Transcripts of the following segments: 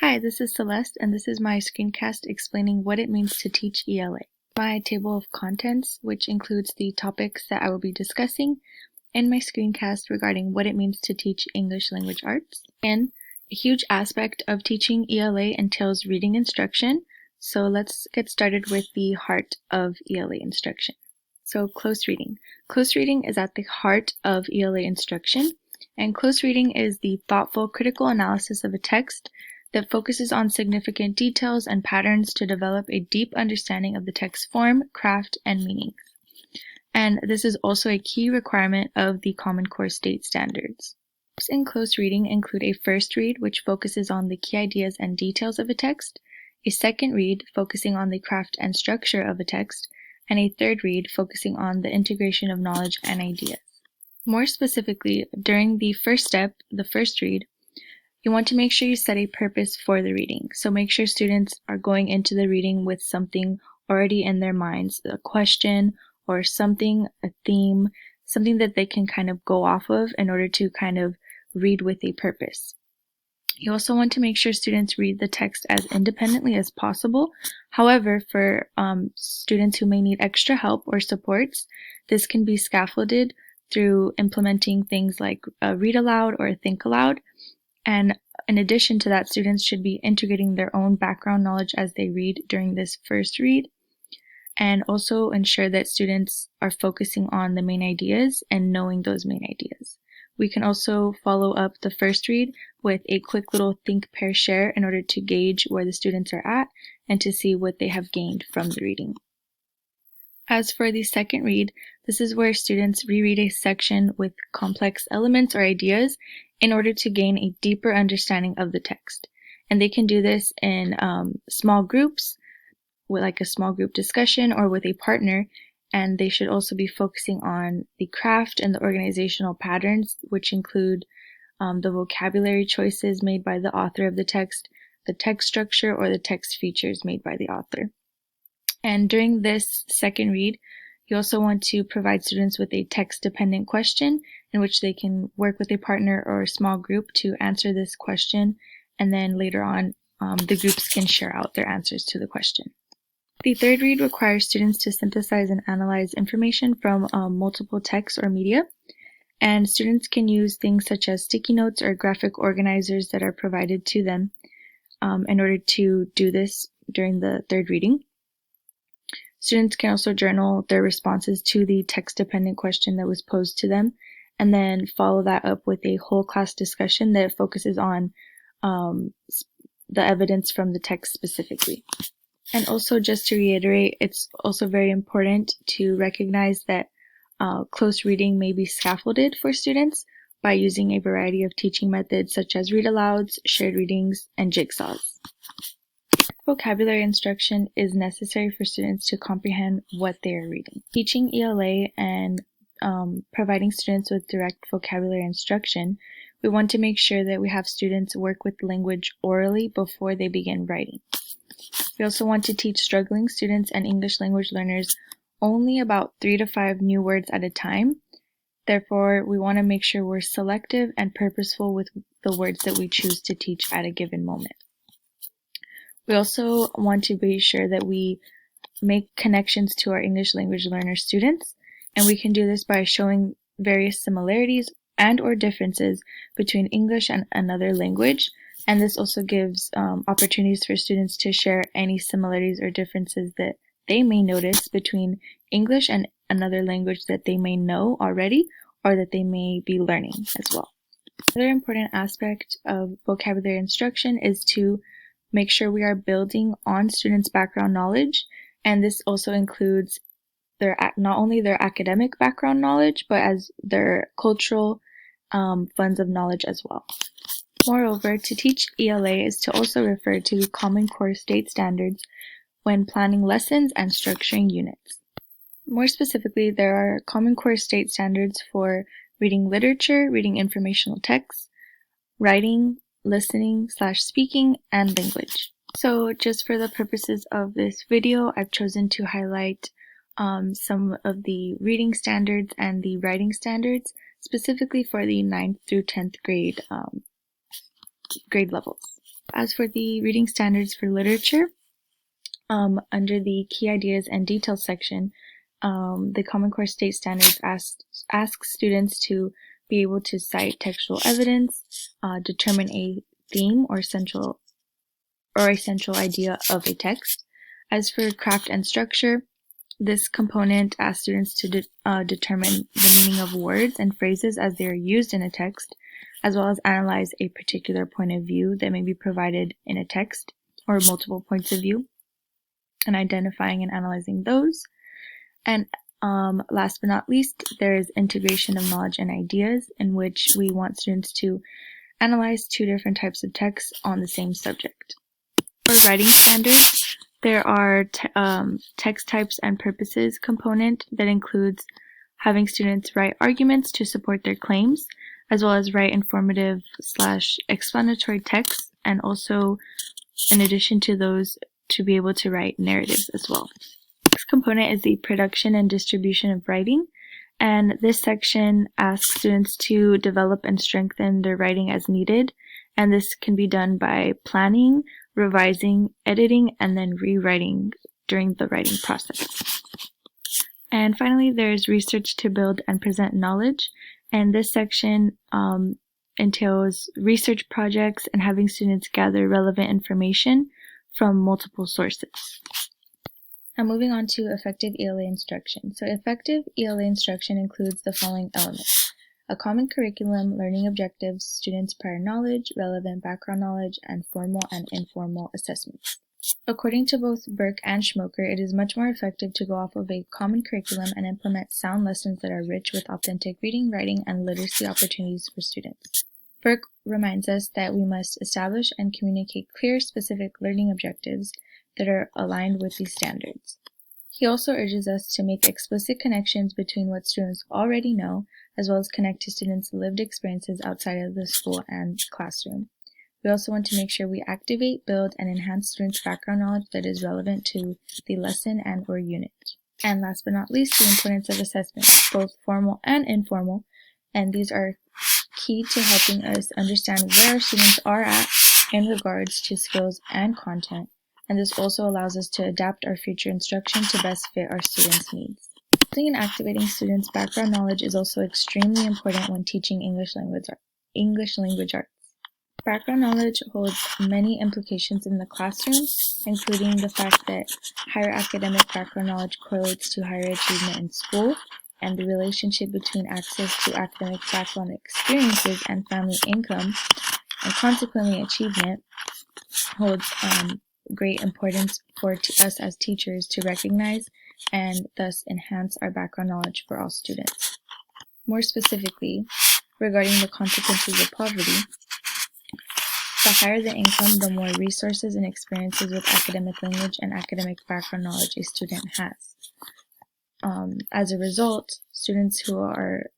Hi, this is Celeste, and this is my screencast explaining what it means to teach ELA. My table of contents, which includes the topics that I will be discussing, and my screencast regarding what it means to teach English language arts. And a huge aspect of teaching ELA entails reading instruction, so let's get started with the heart of ELA instruction. So close reading. Close reading is at the heart of ELA instruction, and close reading is the thoughtful, critical analysis of a text that focuses on significant details and patterns to develop a deep understanding of the text's form, craft, and meanings. And this is also a key requirement of the Common Core State Standards. Steps in close reading include a first read, which focuses on the key ideas and details of a text, a second read, focusing on the craft and structure of a text, and a third read, focusing on the integration of knowledge and ideas. More specifically, during the first step, the first read, you want to make sure you set a purpose for the reading. So make sure students are going into the reading with something already in their minds, a question or something, a theme, something that they can kind of go off of in order to kind of read with a purpose. You also want to make sure students read the text as independently as possible. However, for students who may need extra help or supports, this can be scaffolded through implementing things like read aloud or think aloud. And in addition to that, students should be integrating their own background knowledge as they read during this first read, and also ensure that students are focusing on the main ideas and knowing those main ideas. We can also follow up the first read with a quick little think, pair, share in order to gauge where the students are at and to see what they have gained from the reading. As for the second read, this is where students reread a section with complex elements or ideas in order to gain a deeper understanding of the text. And they can do this in small groups, with like a small group discussion or with a partner, and they should also be focusing on the craft and the organizational patterns, which include the vocabulary choices made by the author of the text structure, or the text features made by the author. And during this second read, you also want to provide students with a text-dependent question in which they can work with a partner or a small group to answer this question, and then later on, the groups can share out their answers to the question. The third read requires students to synthesize and analyze information from multiple texts or media, and students can use things such as sticky notes or graphic organizers that are provided to them in order to do this during the third reading. Students can also journal their responses to the text-dependent question that was posed to them, and then follow that up with a whole class discussion that focuses on the evidence from the text specifically. And also, just to reiterate, it's also very important to recognize that close reading may be scaffolded for students by using a variety of teaching methods such as read-alouds, shared readings, and jigsaws. Vocabulary instruction is necessary for students to comprehend what they are reading. Teaching ELA and providing students with direct vocabulary instruction, we want to make sure that we have students work with language orally before they begin writing. We also want to teach struggling students and English language learners only about 3 to 5 new words at a time. Therefore, we want to make sure we're selective and purposeful with the words that we choose to teach at a given moment. We also want to be sure that we make connections to our English language learner students, and we can do this by showing various similarities and or differences between English and another language, and this also gives opportunities for students to share any similarities or differences that they may notice between English and another language that they may know already or that they may be learning as well. Another important aspect of vocabulary instruction is to make sure we are building on students' background knowledge, and this also includes not only their academic background knowledge, but as their cultural funds of knowledge as well. Moreover, to teach ELA is to also refer to the Common Core State Standards when planning lessons and structuring units. More specifically, there are Common Core State Standards for reading literature, reading informational texts, writing, listening / speaking, and language. So just for the purposes of this video, I've chosen to highlight some of the reading standards and the writing standards, specifically for the 9th through 10th grade grade levels. As for the reading standards for literature, under the Key Ideas and Details section, the Common Core State Standards asks students to be able to cite textual evidence, determine a theme or essential idea of a text. As for craft and structure, this component asks students to determine the meaning of words and phrases as they are used in a text, as well as analyze a particular point of view that may be provided in a text or multiple points of view, and identifying and analyzing those. And last but not least, there is integration of knowledge and ideas, in which we want students to analyze two different types of texts on the same subject. For writing standards, there are text types and purposes component that includes having students write arguments to support their claims, as well as write informative/explanatory texts, and also, in addition to those, to be able to write narratives as well. The next component is the production and distribution of writing, and this section asks students to develop and strengthen their writing as needed, and this can be done by planning, revising, editing, and then rewriting during the writing process. And finally, there's research to build and present knowledge, and this section entails research projects and having students gather relevant information from multiple sources. Now moving on to effective ELA instruction. So effective ELA instruction includes the following elements: a common curriculum, learning objectives, students' prior knowledge, relevant background knowledge, and formal and informal assessments. According to both Burke and Schmoker, it is much more effective to go off of a common curriculum and implement sound lessons that are rich with authentic reading, writing, and literacy opportunities for students. Burke reminds us that we must establish and communicate clear, specific learning objectives that are aligned with these standards. He also urges us to make explicit connections between what students already know, as well as connect to students' lived experiences outside of the school and classroom. We also want to make sure we activate, build, and enhance students' background knowledge that is relevant to the lesson and/or unit. And last but not least, the importance of assessments, both formal and informal, and these are key to helping us understand where our students are at in regards to skills and content, and this also allows us to adapt our future instruction to best fit our students' needs. Building and activating students' background knowledge is also extremely important when teaching English language arts. Background knowledge holds many implications in the classroom, including the fact that higher academic background knowledge correlates to higher achievement in school, and the relationship between access to academic background experiences and family income, and consequently achievement, holds great importance for us as teachers to recognize and thus enhance our background knowledge for all students. More specifically, regarding the consequences of poverty, the higher the income, the more resources and experiences with academic language and academic background knowledge a student has. As a result, students who are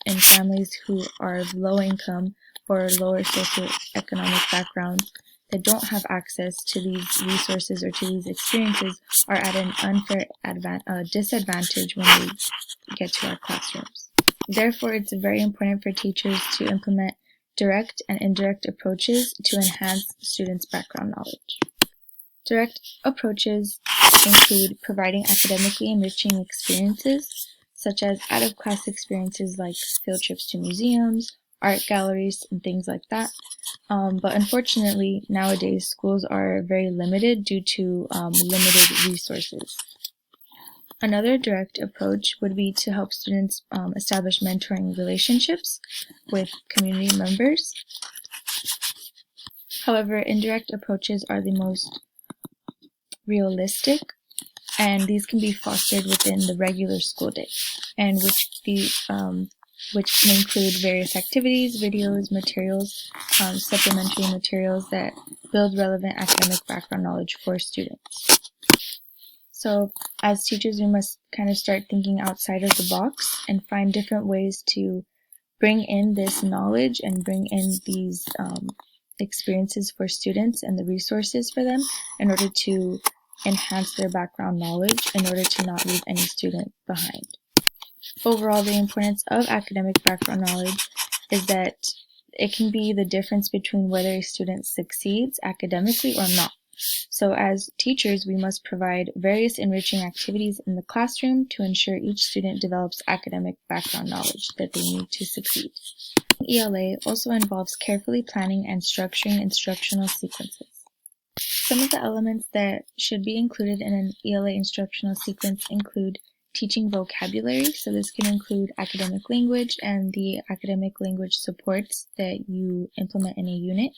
in families who are of low income or lower socioeconomic background that don't have access to these resources or to these experiences are at an unfair disadvantage when they get to our classrooms. Therefore, it's very important for teachers to implement direct and indirect approaches to enhance students' background knowledge. Direct approaches include providing academically enriching experiences, such as out-of-class experiences like field trips to museums, art galleries, and things like that. But unfortunately, nowadays, schools are very limited due to limited resources. Another direct approach would be to help students establish mentoring relationships with community members. However, indirect approaches are the most realistic, and these can be fostered within the regular school day, and which can include various activities, videos, materials, supplementary materials that build relevant academic background knowledge for students. So as teachers, we must kind of start thinking outside of the box and find different ways to bring in this knowledge and bring in these experiences for students and the resources for them in order to enhance their background knowledge in order to not leave any student behind. Overall, the importance of academic background knowledge is that it can be the difference between whether a student succeeds academically or not. So as teachers, we must provide various enriching activities in the classroom to ensure each student develops academic background knowledge that they need to succeed. ELA also involves carefully planning and structuring instructional sequences. Some of the elements that should be included in an ELA instructional sequence include teaching vocabulary, so this can include academic language and the academic language supports that you implement in a unit.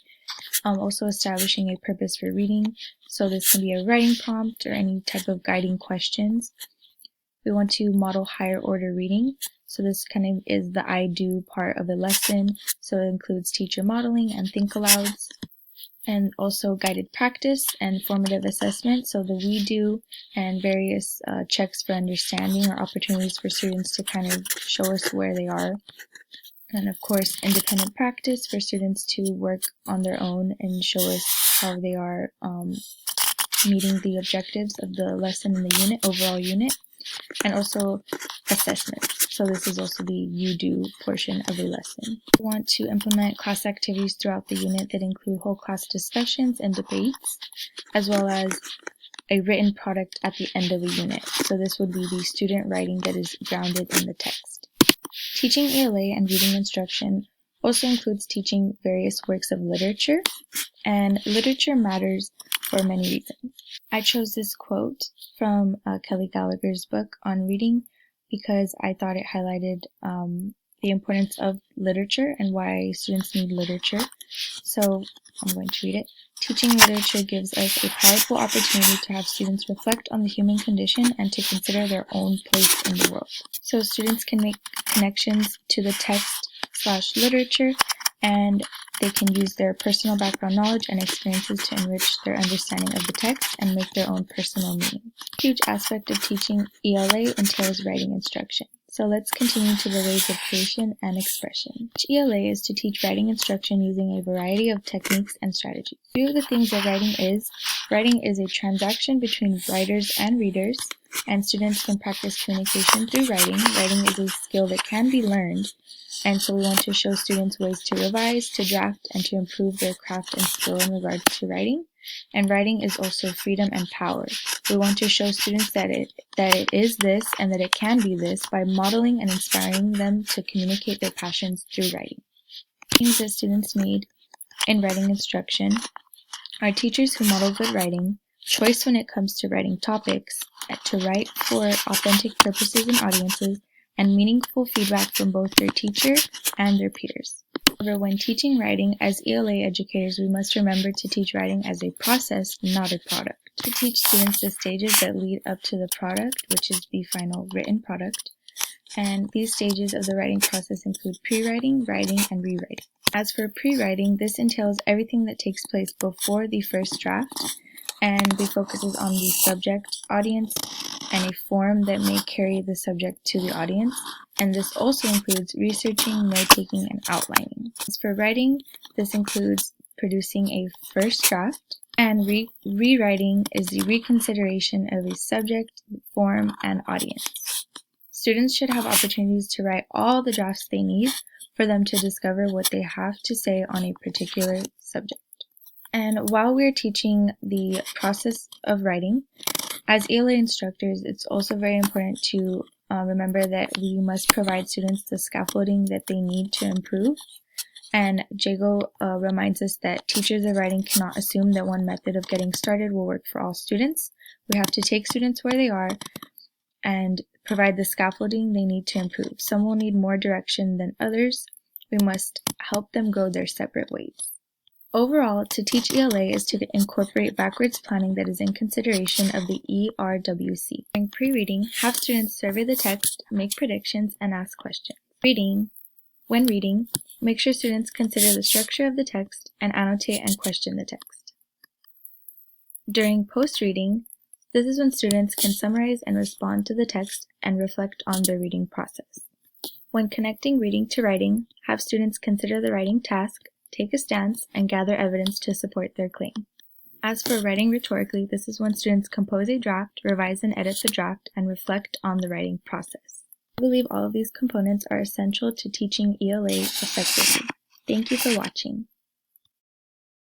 Also establishing a purpose for reading, so this can be a writing prompt or any type of guiding questions. We want to model higher order reading, so this kind of is the I do part of a lesson, so it includes teacher modeling and think alouds. And also guided practice and formative assessment, so the we do and various checks for understanding or opportunities for students to kind of show us where they are. And of course, independent practice for students to work on their own and show us how they are meeting the objectives of the lesson in the unit, overall unit. And also assessment. So this is also the you do portion of a lesson. We want to implement class activities throughout the unit that include whole class discussions and debates, as well as a written product at the end of a unit. So this would be the student writing that is grounded in the text. Teaching ELA and reading instruction also includes teaching various works of literature, and literature matters for many reasons. I chose this quote from Kelly Gallagher's book on reading because I thought it highlighted the importance of literature and why students need literature. So I'm going to read it. Teaching literature gives us a powerful opportunity to have students reflect on the human condition and to consider their own place in the world. So students can make connections to the text/literature, and they can use their personal background knowledge and experiences to enrich their understanding of the text and make their own personal meaning. A huge aspect of teaching ELA entails writing instruction. So let's continue to the ways of creation and expression. ELA is to teach writing instruction using a variety of techniques and strategies. A few of the things that writing is a transaction between writers and readers, and students can practice communication through writing. Writing is a skill that can be learned, and so we want to show students ways to revise, to draft, and to improve their craft and skill in regards to writing. And writing is also freedom and power. We want to show students that it is this and that it can be this by modeling and inspiring them to communicate their passions through writing. Things that students need in writing instruction are teachers who model good writing, choice when it comes to writing topics, to write for authentic purposes and audiences, and meaningful feedback from both their teacher and their peers. However, when teaching writing as ELA educators, we must remember to teach writing as a process, not a product. To teach students the stages that lead up to the product, which is the final written product. And these stages of the writing process include pre-writing, writing, and rewriting. As for pre-writing, this entails everything that takes place before the first draft, and it focuses on the subject, audience, and a form that may carry the subject to the audience. And this also includes researching, note-taking, and outlining. As for writing, this includes producing a first draft, and rewriting is the reconsideration of a subject, form, and audience. Students should have opportunities to write all the drafts they need for them to discover what they have to say on a particular subject. And while we're teaching the process of writing, as ELA instructors, it's also very important to remember that we must provide students the scaffolding that they need to improve. And Jago reminds us that teachers of writing cannot assume that one method of getting started will work for all students. We have to take students where they are and provide the scaffolding they need to improve. Some will need more direction than others. We must help them go their separate ways. Overall, to teach ELA is to incorporate backwards planning that is in consideration of the ERWC. During pre-reading, have students survey the text, make predictions, and ask questions. When reading, make sure students consider the structure of the text and annotate and question the text. During post-reading, this is when students can summarize and respond to the text and reflect on their reading process. When connecting reading to writing, have students consider the writing task, take a stance, and gather evidence to support their claim. As for writing rhetorically, this is when students compose a draft, revise and edit the draft, and reflect on the writing process. I believe all of these components are essential to teaching ELA effectively. Thank you for watching.